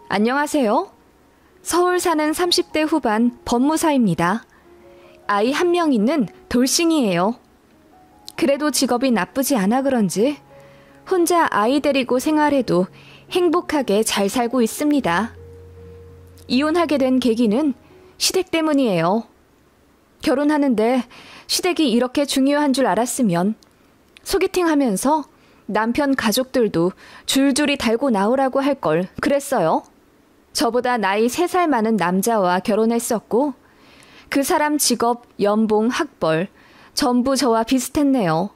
안녕하세요. 서울 사는 30대 후반 법무사입니다. 아이 한 명 있는 돌싱이에요. 그래도 직업이 나쁘지 않아 그런지 혼자 아이 데리고 생활해도 행복하게 잘 살고 있습니다. 이혼하게 된 계기는 시댁 때문이에요. 결혼하는데 시댁이 이렇게 중요한 줄 알았으면 소개팅하면서 남편 가족들도 줄줄이 달고 나오라고 할 걸 그랬어요. 저보다 나이 3살 많은 남자와 결혼했었고 그 사람 직업, 연봉, 학벌 전부 저와 비슷했네요.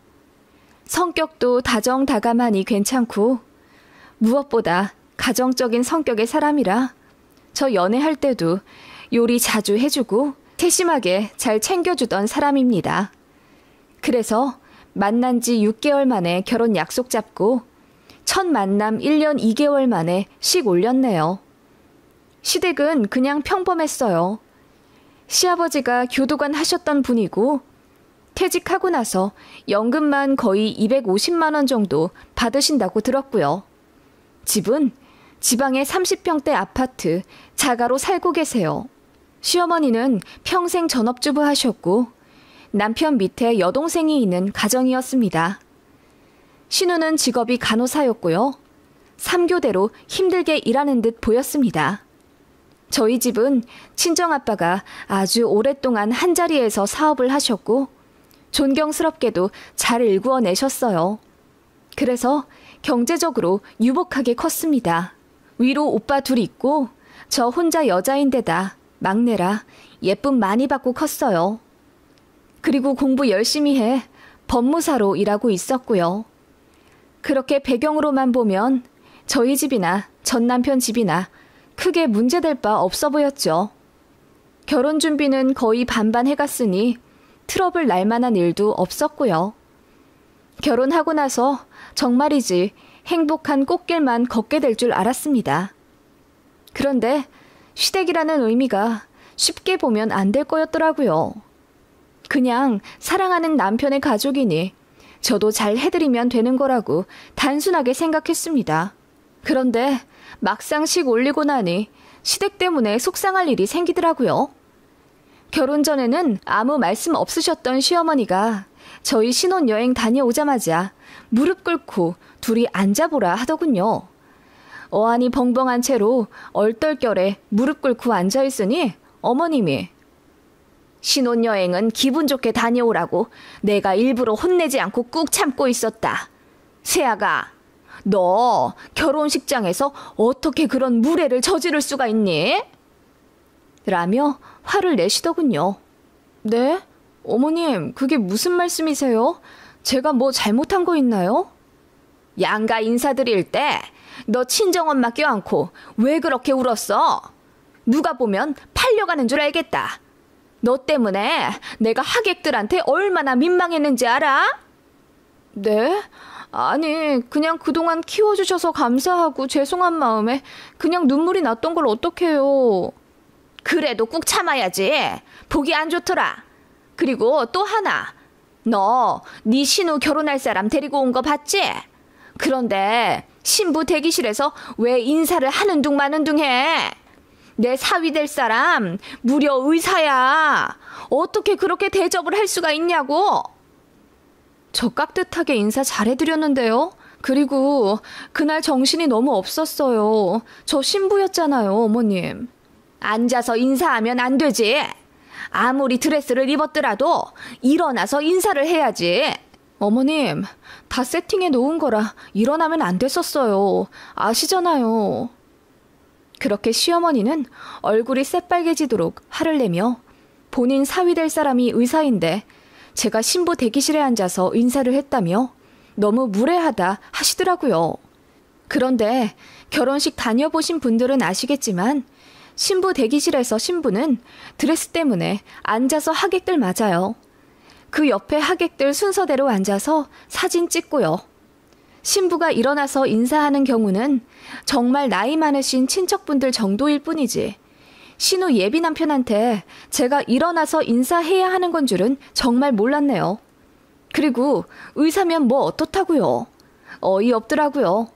성격도 다정다감하니 괜찮고 무엇보다 가정적인 성격의 사람이라 저 연애할 때도 요리 자주 해주고 세심하게 잘 챙겨주던 사람입니다. 그래서 만난 지 6개월 만에 결혼 약속 잡고 첫 만남 1년 2개월 만에 식 올렸네요. 시댁은 그냥 평범했어요. 시아버지가 교도관 하셨던 분이고 퇴직하고 나서 연금만 거의 250만 원 정도 받으신다고 들었고요. 집은 지방의 30평대 아파트 자가로 살고 계세요. 시어머니는 평생 전업주부 하셨고 남편 밑에 여동생이 있는 가정이었습니다. 신우는 직업이 간호사였고요. 3교대로 힘들게 일하는 듯 보였습니다. 저희 집은 친정아빠가 아주 오랫동안 한자리에서 사업을 하셨고 존경스럽게도 잘 일구어내셨어요. 그래서 경제적으로 유복하게 컸습니다. 위로 오빠 둘 있고 저 혼자 여자인데다 막내라 예쁨 많이 받고 컸어요. 그리고 공부 열심히 해 법무사로 일하고 있었고요. 그렇게 배경으로만 보면 저희 집이나 전 남편 집이나 크게 문제될 바 없어 보였죠. 결혼 준비는 거의 반반 해갔으니 트러블 날 만한 일도 없었고요. 결혼하고 나서 정말이지 행복한 꽃길만 걷게 될 줄 알았습니다. 그런데 시댁이라는 의미가 쉽게 보면 안 될 거였더라고요. 그냥 사랑하는 남편의 가족이니 저도 잘 해드리면 되는 거라고 단순하게 생각했습니다. 그런데 막상 식 올리고 나니 시댁 때문에 속상할 일이 생기더라고요. 결혼 전에는 아무 말씀 없으셨던 시어머니가 저희 신혼여행 다녀오자마자 무릎 꿇고 둘이 앉아보라 하더군요. 어안이 벙벙한 채로 얼떨결에 무릎 꿇고 앉아있으니 어머님이 신혼여행은 기분 좋게 다녀오라고 내가 일부러 혼내지 않고 꾹 참고 있었다. 세아가 너 결혼식장에서 어떻게 그런 무례를 저지를 수가 있니? 라며 화를 내시더군요. 네? 어머님, 그게 무슨 말씀이세요? 제가 뭐 잘못한 거 있나요? 양가 인사드릴 때 너 친정엄마 껴안고 왜 그렇게 울었어? 누가 보면 팔려가는 줄 알겠다. 너 때문에 내가 하객들한테 얼마나 민망했는지 알아? 네? 아니, 그냥 그동안 키워주셔서 감사하고 죄송한 마음에 그냥 눈물이 났던 걸 어떡해요. 그래도 꾹 참아야지. 보기 안 좋더라. 그리고 또 하나. 너 네 신우 결혼할 사람 데리고 온 거 봤지? 그런데 신부 대기실에서 왜 인사를 하는 둥 마는 둥 해? 내 사위 될 사람 무려 의사야. 어떻게 그렇게 대접을 할 수가 있냐고. 저 깍듯하게 인사 잘해드렸는데요. 그리고 그날 정신이 너무 없었어요. 저 신부였잖아요, 어머님. 앉아서 인사하면 안 되지. 아무리 드레스를 입었더라도 일어나서 인사를 해야지. 어머님, 다 세팅해 놓은 거라 일어나면 안 됐었어요. 아시잖아요. 그렇게 시어머니는 얼굴이 새빨개지도록 화를 내며 본인 사위 될 사람이 의사인데 제가 신부 대기실에 앉아서 인사를 했다며 너무 무례하다 하시더라고요. 그런데 결혼식 다녀보신 분들은 아시겠지만 신부 대기실에서 신부는 드레스 때문에 앉아서 하객들 맞아요. 그 옆에 하객들 순서대로 앉아서 사진 찍고요. 신부가 일어나서 인사하는 경우는 정말 나이 많으신 친척분들 정도일 뿐이지 신우 예비 남편한테 제가 일어나서 인사해야 하는 건 줄은 정말 몰랐네요. 그리고 의사면 뭐 어떻다고요. 어이없더라고요.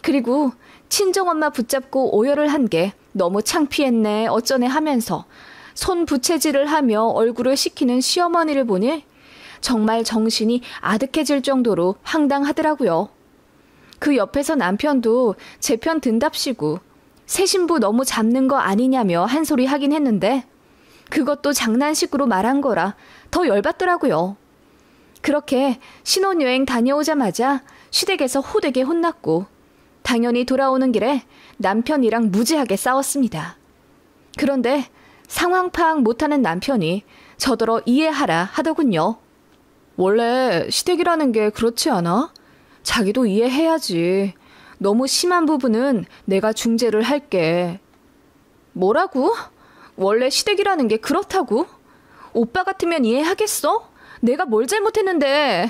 그리고 친정엄마 붙잡고 오열을 한 게 너무 창피했네 어쩌네 하면서 손 부채질을 하며 얼굴을 식히는 시어머니를 보니 정말 정신이 아득해질 정도로 황당하더라고요. 그 옆에서 남편도 제 편 든답시고 새 신부 너무 잡는 거 아니냐며 한 소리 하긴 했는데 그것도 장난식으로 말한 거라 더 열받더라고요. 그렇게 신혼여행 다녀오자마자 시댁에서 호되게 혼났고 당연히 돌아오는 길에 남편이랑 무지하게 싸웠습니다. 그런데 상황 파악 못하는 남편이 저더러 이해하라 하더군요. 원래 시댁이라는 게 그렇지 않아? 자기도 이해해야지. 너무 심한 부분은 내가 중재를 할게. 뭐라고? 원래 시댁이라는 게 그렇다고? 오빠 같으면 이해하겠어? 내가 뭘 잘못했는데.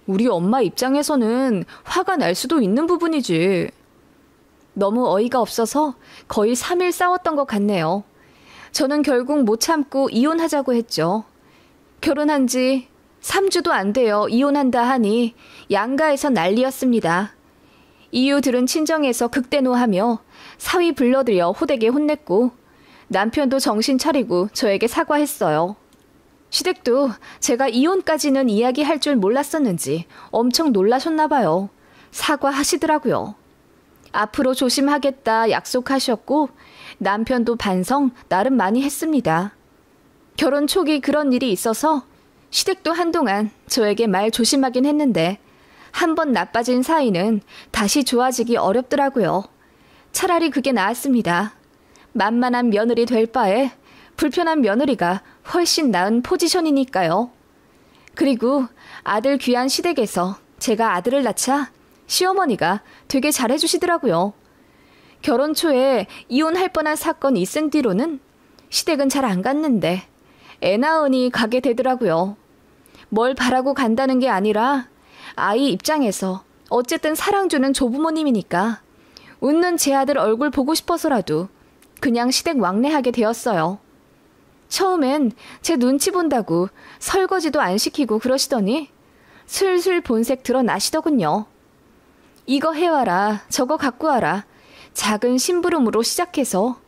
우리 엄마 입장에서는 화가 날 수도 있는 부분이지. 너무 어이가 없어서 거의 3일 싸웠던 것 같네요. 저는 결국 못 참고 이혼하자고 했죠. 결혼한 지 3주도 안 되어 이혼한다 하니 양가에서 난리였습니다. 이유 들은 친정에서 극대노하며 사위 불러들여 호되게 혼냈고 남편도 정신 차리고 저에게 사과했어요. 시댁도 제가 이혼까지는 이야기할 줄 몰랐었는지 엄청 놀라셨나 봐요. 사과하시더라고요. 앞으로 조심하겠다 약속하셨고 남편도 반성 나름 많이 했습니다. 결혼 초기 그런 일이 있어서 시댁도 한동안 저에게 말 조심하긴 했는데 한 번 나빠진 사이는 다시 좋아지기 어렵더라고요. 차라리 그게 나았습니다. 만만한 며느리 될 바에 불편한 며느리가 훨씬 나은 포지션이니까요. 그리고 아들 귀한 시댁에서 제가 아들을 낳자 시어머니가 되게 잘해주시더라고요. 결혼 초에 이혼할 뻔한 사건이 있은 뒤로는 시댁은 잘 안 갔는데 애 낳으니 가게 되더라고요. 뭘 바라고 간다는 게 아니라 아이 입장에서 어쨌든 사랑 주는 조부모님이니까 웃는 제 아들 얼굴 보고 싶어서라도 그냥 시댁 왕래하게 되었어요. 처음엔 제 눈치 본다고 설거지도 안 시키고 그러시더니 슬슬 본색 드러나시더군요. 이거 해와라, 저거 갖고 와라. 작은 심부름으로 시작해서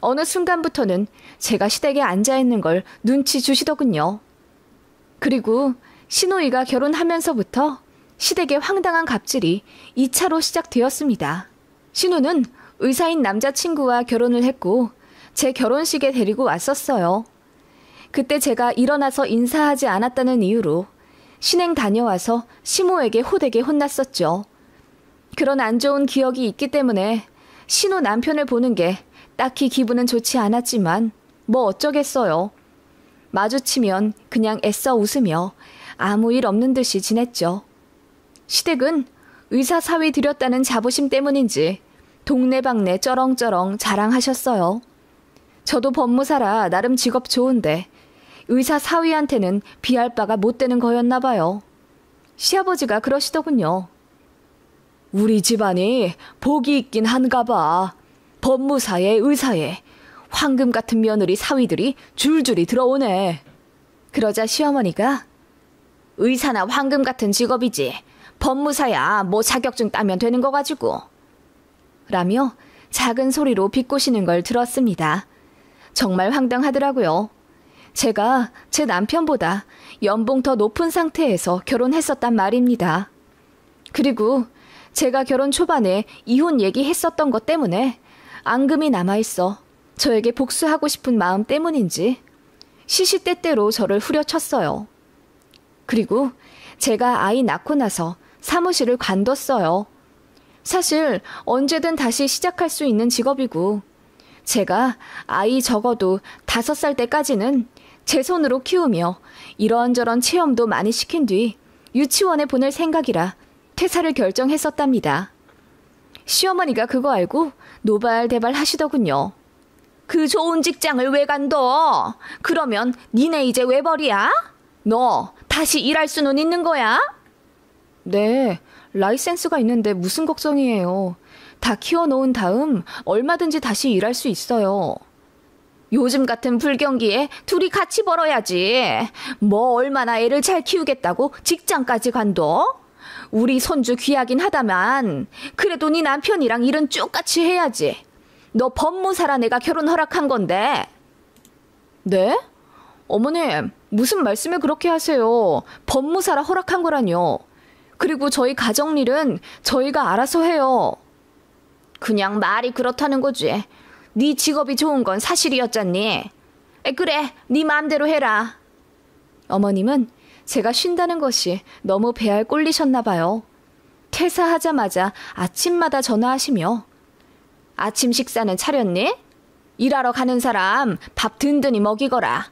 어느 순간부터는 제가 시댁에 앉아있는 걸 눈치 주시더군요. 그리고 시노이가 결혼하면서부터 시댁의 황당한 갑질이 2차로 시작되었습니다. 신우는 의사인 남자친구와 결혼을 했고 제 결혼식에 데리고 왔었어요. 그때 제가 일어나서 인사하지 않았다는 이유로 신행 다녀와서 시모에게 호되게 혼났었죠. 그런 안 좋은 기억이 있기 때문에 신우 남편을 보는 게 딱히 기분은 좋지 않았지만 뭐 어쩌겠어요. 마주치면 그냥 애써 웃으며 아무 일 없는 듯이 지냈죠. 시댁은 의사 사위 들였다는 자부심 때문인지 동네방네 쩌렁쩌렁 자랑하셨어요. 저도 법무사라 나름 직업 좋은데 의사 사위한테는 비할 바가 못 되는 거였나 봐요. 시아버지가 그러시더군요. 우리 집안이 복이 있긴 한가 봐. 법무사에 의사에 황금 같은 며느리 사위들이 줄줄이 들어오네. 그러자 시어머니가 의사나 황금 같은 직업이지 법무사야 뭐 자격증 따면 되는 거 가지고 라며 작은 소리로 비꼬시는 걸 들었습니다. 정말 황당하더라고요. 제가 제 남편보다 연봉 더 높은 상태에서 결혼했었단 말입니다. 그리고 제가 결혼 초반에 이혼 얘기했었던 것 때문에 앙금이 남아있어 저에게 복수하고 싶은 마음 때문인지 시시때때로 저를 후려쳤어요. 그리고 제가 아이 낳고 나서 사무실을 관뒀어요. 사실 언제든 다시 시작할 수 있는 직업이고 제가 아이 적어도 5살 때까지는 제 손으로 키우며 이런저런 체험도 많이 시킨 뒤 유치원에 보낼 생각이라 퇴사를 결정했었답니다. 시어머니가 그거 알고 노발대발 하시더군요. 그 좋은 직장을 왜 간둬? 그러면 니네 이제 왜 버리야? 너 다시 일할 수는 있는 거야? 네, 라이센스가 있는데 무슨 걱정이에요. 다 키워놓은 다음 얼마든지 다시 일할 수 있어요. 요즘 같은 불경기에 둘이 같이 벌어야지. 뭐 얼마나 애를 잘 키우겠다고 직장까지 간둬? 우리 손주 귀하긴 하다만 그래도 네 남편이랑 일은 쭉같이 해야지. 너 법무사라 내가 결혼 허락한 건데. 네? 어머님, 무슨 말씀을 그렇게 하세요. 법무사라 허락한 거라뇨. 그리고 저희 가정일은 저희가 알아서 해요. 그냥 말이 그렇다는 거지. 네 직업이 좋은 건 사실이었잖니. 그래, 네 마음대로 해라. 어머님은 제가 쉰다는 것이 너무 배알 꼴리셨나 봐요. 퇴사하자마자 아침마다 전화하시며 아침 식사는 차렸니? 일하러 가는 사람 밥 든든히 먹이거라.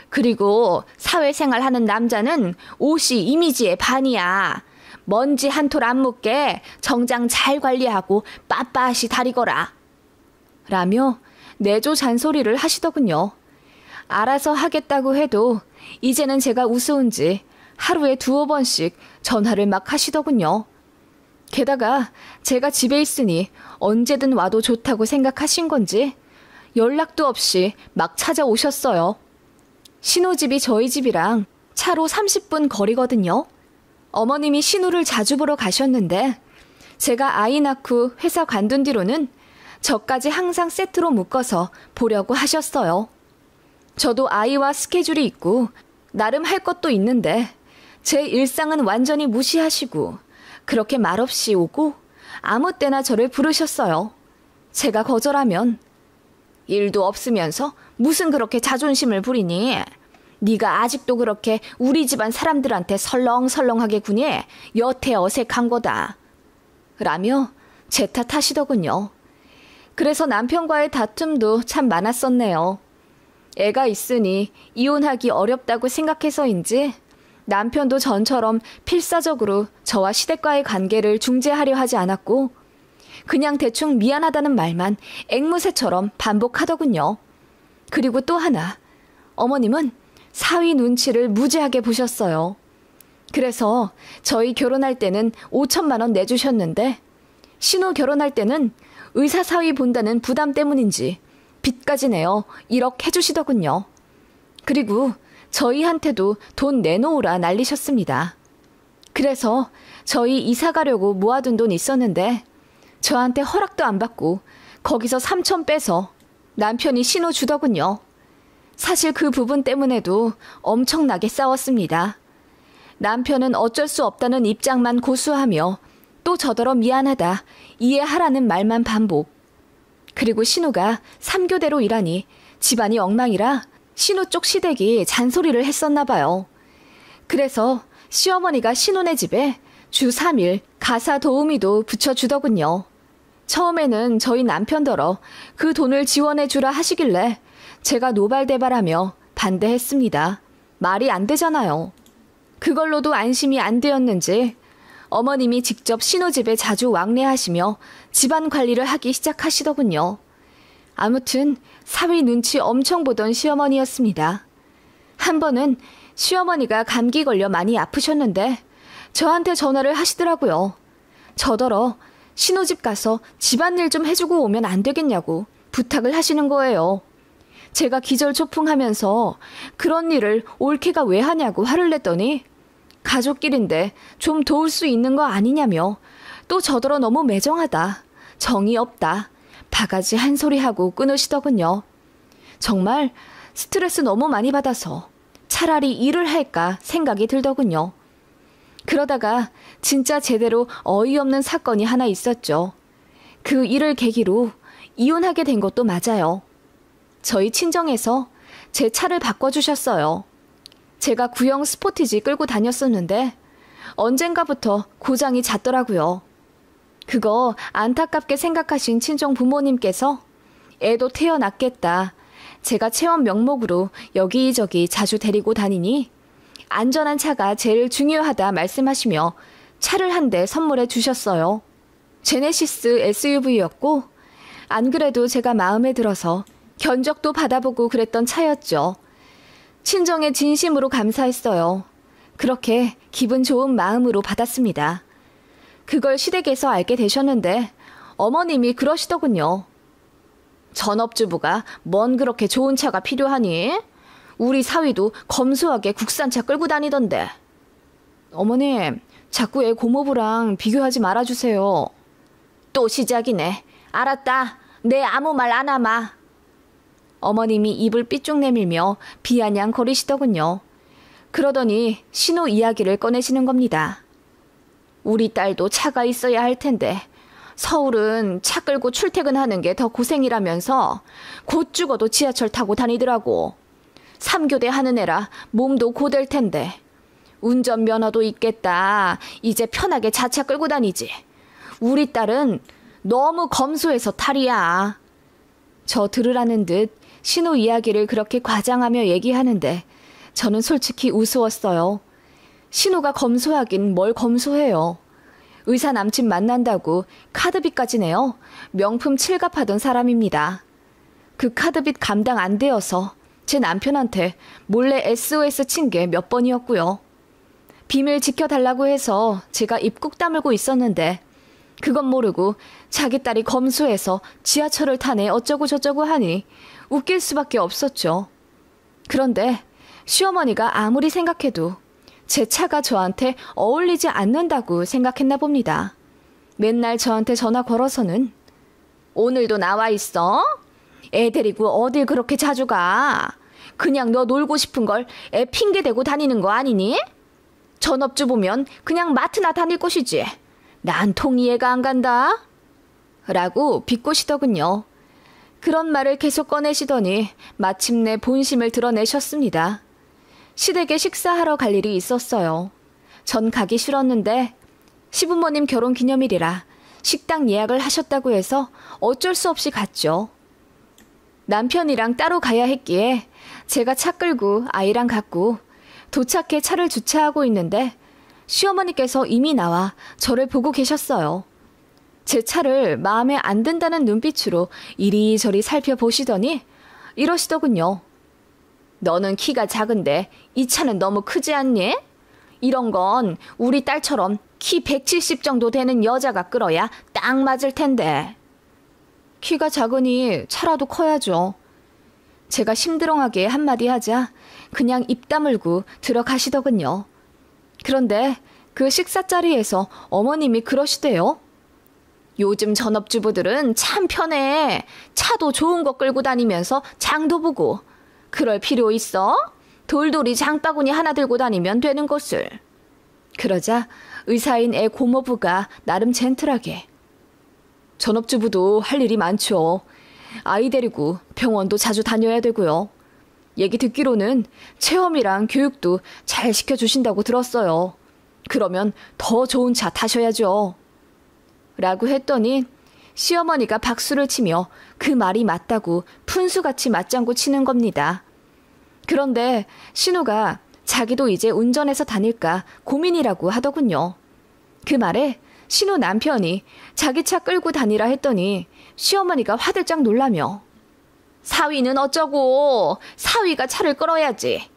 그리고 사회생활 하는 남자는 옷이 이미지의 반이야. 먼지 한 톨 안 묻게 정장 잘 관리하고 빳빳이 다리거라. 라며 내조 잔소리를 하시더군요. 알아서 하겠다고 해도 이제는 제가 우스운지 하루에 2-5번씩 전화를 막 하시더군요. 게다가 제가 집에 있으니 언제든 와도 좋다고 생각하신 건지 연락도 없이 막 찾아오셨어요. 신우집이 저희 집이랑 차로 30분 거리거든요. 어머님이 신우를 자주 보러 가셨는데 제가 아이 낳고 회사 관둔 뒤로는 저까지 항상 세트로 묶어서 보려고 하셨어요. 저도 아이와 스케줄이 있고 나름 할 것도 있는데 제 일상은 완전히 무시하시고 그렇게 말없이 오고 아무 때나 저를 부르셨어요. 제가 거절하면 일도 없으면서 무슨 그렇게 자존심을 부리니? 네가 아직도 그렇게 우리 집안 사람들한테 설렁설렁하게 구니 여태 어색한 거다. 라며 제 탓하시더군요. 그래서 남편과의 다툼도 참 많았었네요. 애가 있으니 이혼하기 어렵다고 생각해서인지 남편도 전처럼 필사적으로 저와 시댁과의 관계를 중재하려 하지 않았고 그냥 대충 미안하다는 말만 앵무새처럼 반복하더군요. 그리고 또 하나, 어머님은 사위 눈치를 무지하게 보셨어요. 그래서 저희 결혼할 때는 5천만 원 내주셨는데 신우 결혼할 때는 의사 사위 본다는 부담 때문인지 빚까지 내어 1억 해주시더군요. 그리고 저희한테도 돈 내놓으라 난리셨습니다. 그래서 저희 이사 가려고 모아둔 돈 있었는데 저한테 허락도 안 받고 거기서 3천 빼서 남편이 신우 주더군요. 사실 그 부분 때문에도 엄청나게 싸웠습니다. 남편은 어쩔 수 없다는 입장만 고수하며 또 저더러 미안하다, 이해하라는 말만 반복. 그리고 신우가 3교대로 일하니 집안이 엉망이라 신우 쪽 시댁이 잔소리를 했었나 봐요. 그래서 시어머니가 신우네 집에 주 3일 가사 도우미도 붙여주더군요. 처음에는 저희 남편더러 그 돈을 지원해주라 하시길래 제가 노발대발하며 반대했습니다. 말이 안 되잖아요. 그걸로도 안심이 안 되었는지 어머님이 직접 신우 집에 자주 왕래하시며 집안 관리를 하기 시작하시더군요. 아무튼 사위 눈치 엄청 보던 시어머니였습니다. 한 번은 시어머니가 감기 걸려 많이 아프셨는데 저한테 전화를 하시더라고요. 저더러 신우집 가서 집안일 좀 해주고 오면 안 되겠냐고 부탁을 하시는 거예요. 제가 기절초풍하면서 그런 일을 올케가 왜 하냐고 화를 냈더니 가족끼린데 좀 도울 수 있는 거 아니냐며 또 저더러 너무 매정하다, 정이 없다, 바가지 한 소리 하고 끊으시더군요. 정말 스트레스 너무 많이 받아서 차라리 일을 할까 생각이 들더군요. 그러다가 진짜 제대로 어이없는 사건이 하나 있었죠. 그 일을 계기로 이혼하게 된 것도 맞아요. 저희 친정에서 제 차를 바꿔주셨어요. 제가 구형 스포티지 끌고 다녔었는데 언젠가부터 고장이 잦더라고요. 그거 안타깝게 생각하신 친정 부모님께서 애도 태어났겠다, 제가 체험 명목으로 여기저기 자주 데리고 다니니 안전한 차가 제일 중요하다 말씀하시며 차를 한 대 선물해 주셨어요. 제네시스 SUV였고 안 그래도 제가 마음에 들어서 견적도 받아보고 그랬던 차였죠. 친정에 진심으로 감사했어요. 그렇게 기분 좋은 마음으로 받았습니다. 그걸 시댁에서 알게 되셨는데 어머님이 그러시더군요. 전업주부가 뭔 그렇게 좋은 차가 필요하니? 우리 사위도 검소하게 국산차 끌고 다니던데. 어머님, 자꾸 애 고모부랑 비교하지 말아주세요. 또 시작이네. 알았다. 내 아무 말 안 하마. 어머님이 입을 삐쭉 내밀며 비아냥거리시더군요. 그러더니 신우 이야기를 꺼내시는 겁니다. 우리 딸도 차가 있어야 할 텐데 서울은 차 끌고 출퇴근하는 게 더 고생이라면서 곧 죽어도 지하철 타고 다니더라고. 3교대 하는 애라 몸도 고될 텐데 운전면허도 있겠다. 이제 편하게 자차 끌고 다니지. 우리 딸은 너무 검소해서 탈이야. 저 들으라는 듯 신우 이야기를 그렇게 과장하며 얘기하는데 저는 솔직히 우스웠어요. 신우가 검소하긴 뭘 검소해요. 의사 남친 만난다고 카드빚까지 내요. 명품 칠갑하던 사람입니다. 그 카드빚 감당 안 되어서 제 남편한테 몰래 SOS 친 게 몇 번이었고요. 비밀 지켜달라고 해서 제가 입 꾹 다물고 있었는데 그건 모르고 자기 딸이 검소해서 지하철을 타네 어쩌고 저쩌고 하니 웃길 수밖에 없었죠. 그런데 시어머니가 아무리 생각해도 제 차가 저한테 어울리지 않는다고 생각했나 봅니다. 맨날 저한테 전화 걸어서는 오늘도 나와 있어? 애 데리고 어딜 그렇게 자주 가? 그냥 너 놀고 싶은 걸 애 핑계 대고 다니는 거 아니니? 전업주 보면 그냥 마트나 다닐 것이지. 난 통 이해가 안 간다. 라고 비꼬시더군요. 그런 말을 계속 꺼내시더니 마침내 본심을 드러내셨습니다. 시댁에 식사하러 갈 일이 있었어요. 전 가기 싫었는데 시부모님 결혼 기념일이라 식당 예약을 하셨다고 해서 어쩔 수 없이 갔죠. 남편이랑 따로 가야 했기에 제가 차 끌고 아이랑 갔고 도착해 차를 주차하고 있는데 시어머니께서 이미 나와 저를 보고 계셨어요. 제 차를 마음에 안 든다는 눈빛으로 이리저리 살펴보시더니 이러시더군요. 너는 키가 작은데 이 차는 너무 크지 않니? 이런 건 우리 딸처럼 키 170 정도 되는 여자가 끌어야 딱 맞을 텐데. 키가 작으니 차라도 커야죠. 제가 심드렁하게 한마디 하자 그냥 입 다물고 들어가시더군요. 그런데 그 식사 자리에서 어머님이 그러시대요. 요즘 전업주부들은 참 편해. 차도 좋은 거 끌고 다니면서 장도 보고. 그럴 필요 있어? 돌돌이 장바구니 하나 들고 다니면 되는 것을. 그러자 의사인 애 고모부가 나름 젠틀하게. 전업주부도 할 일이 많죠. 아이 데리고 병원도 자주 다녀야 되고요. 얘기 듣기로는 체험이랑 교육도 잘 시켜주신다고 들었어요. 그러면 더 좋은 차 타셔야죠. 라고 했더니 시어머니가 박수를 치며 그 말이 맞다고 푼수같이 맞장구 치는 겁니다. 그런데 신우가 자기도 이제 운전해서 다닐까 고민이라고 하더군요. 그 말에 신우 남편이 자기 차 끌고 다니라 했더니 시어머니가 화들짝 놀라며 사위는 어쩌고 사위가 차를 끌어야지.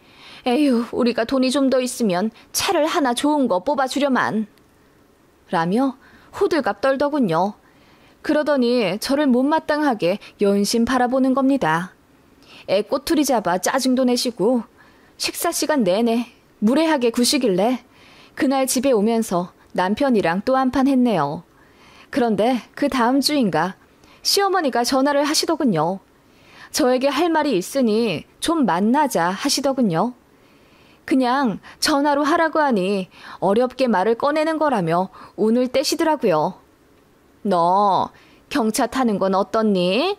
에휴 우리가 돈이 좀 더 있으면 차를 하나 좋은 거 뽑아주려만. 라며 호들갑 떨더군요. 그러더니 저를 못마땅하게 연신 바라보는 겁니다. 애 꼬투리 잡아 짜증도 내시고 식사 시간 내내 무례하게 구시길래 그날 집에 오면서 남편이랑 또 한판 했네요. 그런데 그 다음 주인가 시어머니가 전화를 하시더군요. 저에게 할 말이 있으니 좀 만나자 하시더군요. 그냥 전화로 하라고 하니 어렵게 말을 꺼내는 거라며 운을 떼시더라고요. 너 경차 타는 건 어떻니?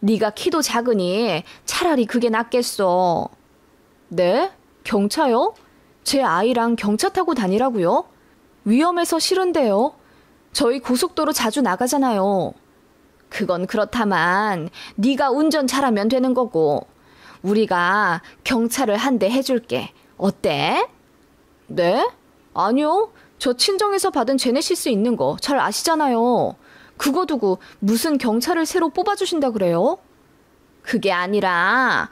네가 키도 작으니 차라리 그게 낫겠어. 네? 경차요? 제 아이랑 경차 타고 다니라고요? 위험해서 싫은데요. 저희 고속도로 자주 나가잖아요. 그건 그렇다만 네가 운전 잘하면 되는 거고 우리가 경차를 한 대 해줄게. 어때? 네? 아니요. 저 친정에서 받은 제네시스 있는 거 잘 아시잖아요. 그거 두고 무슨 경차를 새로 뽑아주신다 그래요? 그게 아니라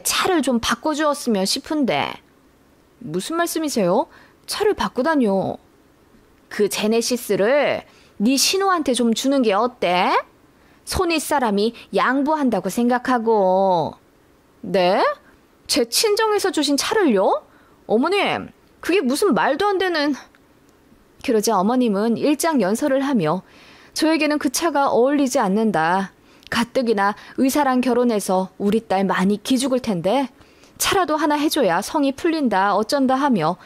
차를 좀 바꿔주었으면 싶은데. 무슨 말씀이세요? 차를 바꾸다뇨. 그 제네시스를 네 신우한테 좀 주는 게 어때? 손윗 사람이 양보한다고 생각하고. 네? 제 친정에서 주신 차를요? 어머님, 그게 무슨 말도 안 되는... 그러자 어머님은 일장연설을 하며 저에게는 그 차가 어울리지 않는다. 가뜩이나 의사랑 결혼해서 우리 딸 많이 기죽을 텐데 차라도 하나 해줘야 성이 풀린다 어쩐다 하며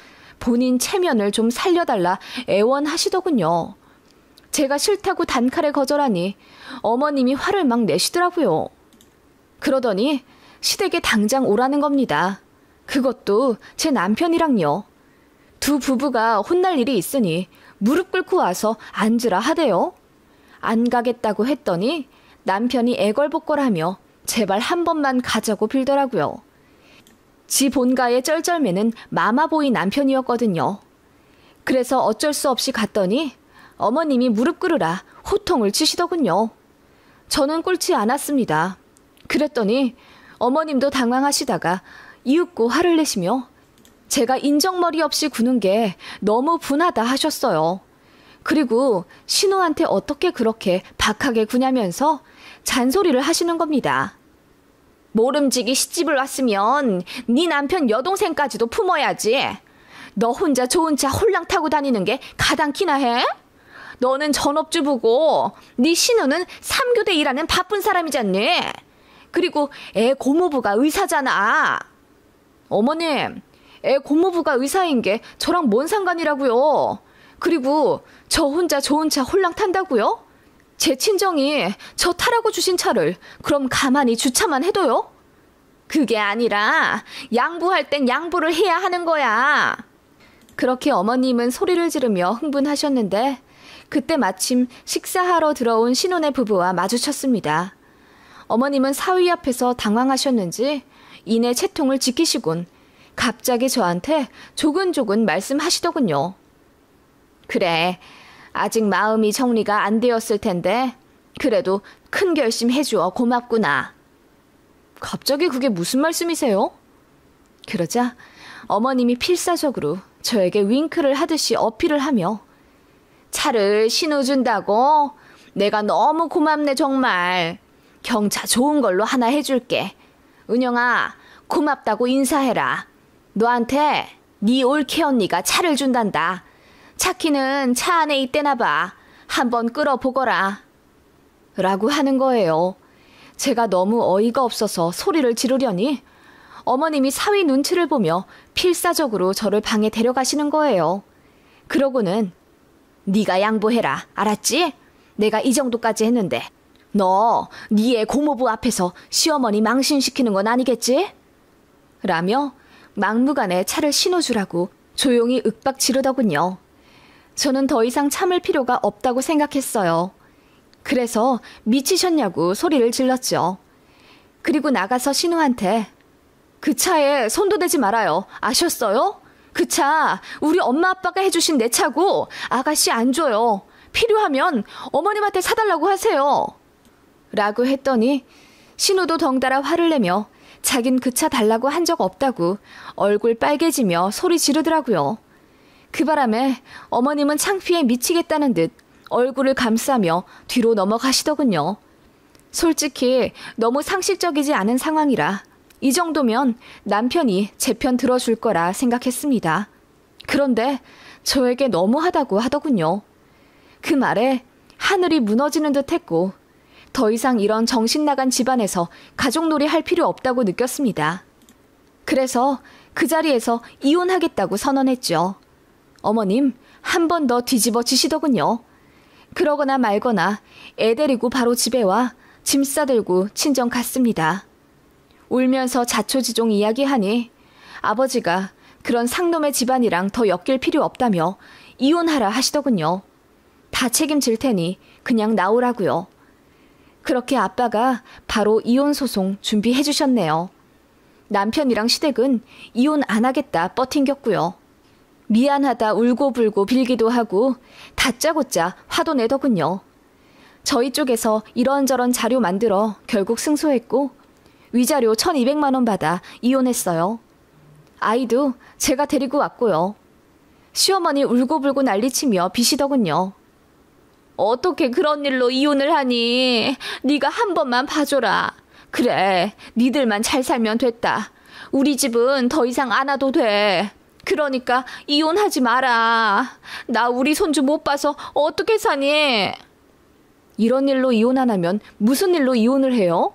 본인 체면을 좀 살려달라 애원하시더군요. 제가 싫다고 단칼에 거절하니 어머님이 화를 막 내시더라고요. 그러더니 시댁에 당장 오라는 겁니다. 그것도 제 남편이랑요. 두 부부가 혼날 일이 있으니 무릎 꿇고 와서 앉으라 하대요. 안 가겠다고 했더니 남편이 애걸복걸하며 제발 한 번만 가자고 빌더라고요. 지 본가의 쩔쩔매는 마마보이 남편이었거든요. 그래서 어쩔 수 없이 갔더니 어머님이 무릎 꿇으라 호통을 치시더군요. 저는 꿇지 않았습니다. 그랬더니 어머님도 당황하시다가 이윽고 화를 내시며 제가 인정머리 없이 구는 게 너무 분하다 하셨어요. 그리고 신우한테 어떻게 그렇게 박하게 구냐면서 잔소리를 하시는 겁니다. 모름지기 시집을 왔으면 네 남편 여동생까지도 품어야지. 너 혼자 좋은 차 홀랑 타고 다니는 게 가당키나 해? 너는 전업주부고 네 신우는 3교대 일하는 바쁜 사람이잖니. 그리고 애 고모부가 의사잖아. 어머님, 애 고모부가 의사인 게 저랑 뭔 상관이라고요. 그리고 저 혼자 좋은 차 홀랑 탄다고요? 제 친정이 저 타라고 주신 차를 그럼 가만히 주차만 해둬요? 그게 아니라 양보할 땐 양보를 해야 하는 거야. 그렇게 어머님은 소리를 지르며 흥분하셨는데 그때 마침 식사하러 들어온 신혼의 부부와 마주쳤습니다. 어머님은 사위 앞에서 당황하셨는지 이내 채통을 지키시곤 갑자기 저한테 조근조근 말씀하시더군요. 그래, 아직 마음이 정리가 안 되었을 텐데 그래도 큰 결심 해주어 고맙구나. 갑자기 그게 무슨 말씀이세요? 그러자 어머님이 필사적으로 저에게 윙크를 하듯이 어필을 하며 차를 신어준다고? 내가 너무 고맙네 정말. 경차 좋은 걸로 하나 해줄게. 은영아, 고맙다고 인사해라. 너한테 네 올케 언니가 차를 준단다. 차키는 차 안에 있대나 봐. 한번 끌어보거라. 라고 하는 거예요. 제가 너무 어이가 없어서 소리를 지르려니 어머님이 사위 눈치를 보며 필사적으로 저를 방에 데려가시는 거예요. 그러고는 네가 양보해라. 알았지? 내가 이 정도까지 했는데 너 네의 고모부 앞에서 시어머니 망신시키는 건 아니겠지? 라며 막무가내 차를 신어주라고 조용히 윽박 지르더군요. 저는 더 이상 참을 필요가 없다고 생각했어요. 그래서 미치셨냐고 소리를 질렀죠. 그리고 나가서 신우한테 그 차에 손도 대지 말아요. 아셨어요? 그 차 우리 엄마 아빠가 해주신 내 차고 아가씨 안 줘요. 필요하면 어머님한테 사달라고 하세요. 라고 했더니 신우도 덩달아 화를 내며 자긴 그 차 달라고 한 적 없다고 얼굴 빨개지며 소리 지르더라고요. 그 바람에 어머님은 창피해 미치겠다는 듯 얼굴을 감싸며 뒤로 넘어가시더군요. 솔직히 너무 상식적이지 않은 상황이라 이 정도면 남편이 제 편 들어줄 거라 생각했습니다. 그런데 저에게 너무하다고 하더군요. 그 말에 하늘이 무너지는 듯 했고 더 이상 이런 정신 나간 집안에서 가족놀이 할 필요 없다고 느꼈습니다. 그래서 그 자리에서 이혼하겠다고 선언했죠. 어머님 한 번 더 뒤집어지시더군요. 그러거나 말거나 애 데리고 바로 집에 와 짐 싸들고 친정 갔습니다. 울면서 자초지종 이야기하니 아버지가 그런 상놈의 집안이랑 더 엮일 필요 없다며 이혼하라 하시더군요. 다 책임질 테니 그냥 나오라고요. 그렇게 아빠가 바로 이혼 소송 준비해 주셨네요. 남편이랑 시댁은 이혼 안 하겠다 뻗팅겼고요. 미안하다 울고불고 빌기도 하고 다짜고짜 화도 내더군요. 저희 쪽에서 이런저런 자료 만들어 결국 승소했고 위자료 1,200만 원 받아 이혼했어요. 아이도 제가 데리고 왔고요. 시어머니 울고불고 난리치며 비시더군요. 어떻게 그런 일로 이혼을 하니? 네가 한 번만 봐줘라. 그래, 니들만 잘 살면 됐다. 우리 집은 더 이상 안 와도 돼. 그러니까 이혼하지 마라. 나 우리 손주 못 봐서 어떻게 사니? 이런 일로 이혼 안 하면 무슨 일로 이혼을 해요?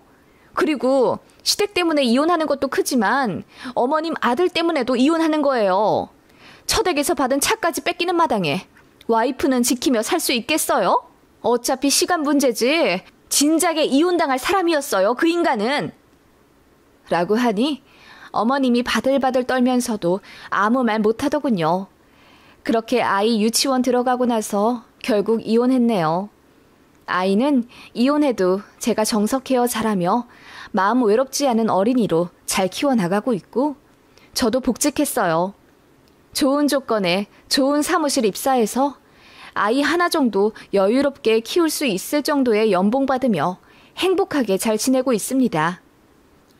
그리고 시댁 때문에 이혼하는 것도 크지만 어머님 아들 때문에도 이혼하는 거예요. 처댁에서 받은 차까지 뺏기는 마당에 와이프는 지키며 살 수 있겠어요? 어차피 시간 문제지. 진작에 이혼당할 사람이었어요, 그 인간은. 라고 하니 어머님이 바들바들 떨면서도 아무 말 못하더군요. 그렇게 아이 유치원 들어가고 나서 결국 이혼했네요. 아이는 이혼해도 제가 정석 케어 잘하며 마음 외롭지 않은 어린이로 잘 키워나가고 있고 저도 복직했어요. 좋은 조건에 좋은 사무실 입사해서 아이 하나 정도 여유롭게 키울 수 있을 정도의 연봉 받으며 행복하게 잘 지내고 있습니다.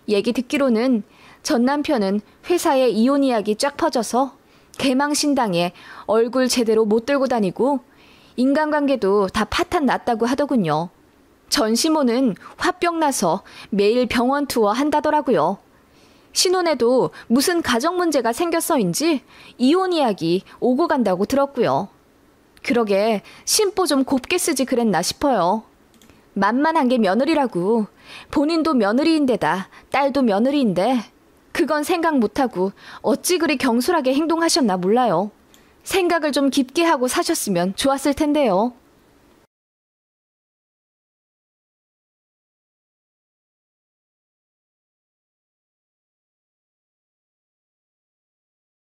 얘기 듣기로는 전 남편은 회사에 이혼 이야기 쫙 퍼져서 개망신당에 얼굴 제대로 못 들고 다니고 인간관계도 다 파탄 났다고 하더군요. 전시모는 화병 나서 매일 병원 투어 한다더라고요. 신혼에도 무슨 가정 문제가 생겨서인지 이혼 이야기 오고 간다고 들었고요. 그러게 심보 좀 곱게 쓰지 그랬나 싶어요. 만만한 게 며느리라고. 본인도 며느리인데다 딸도 며느리인데 그건 생각 못하고 어찌 그리 경솔하게 행동하셨나 몰라요. 생각을 좀 깊게 하고 사셨으면 좋았을 텐데요.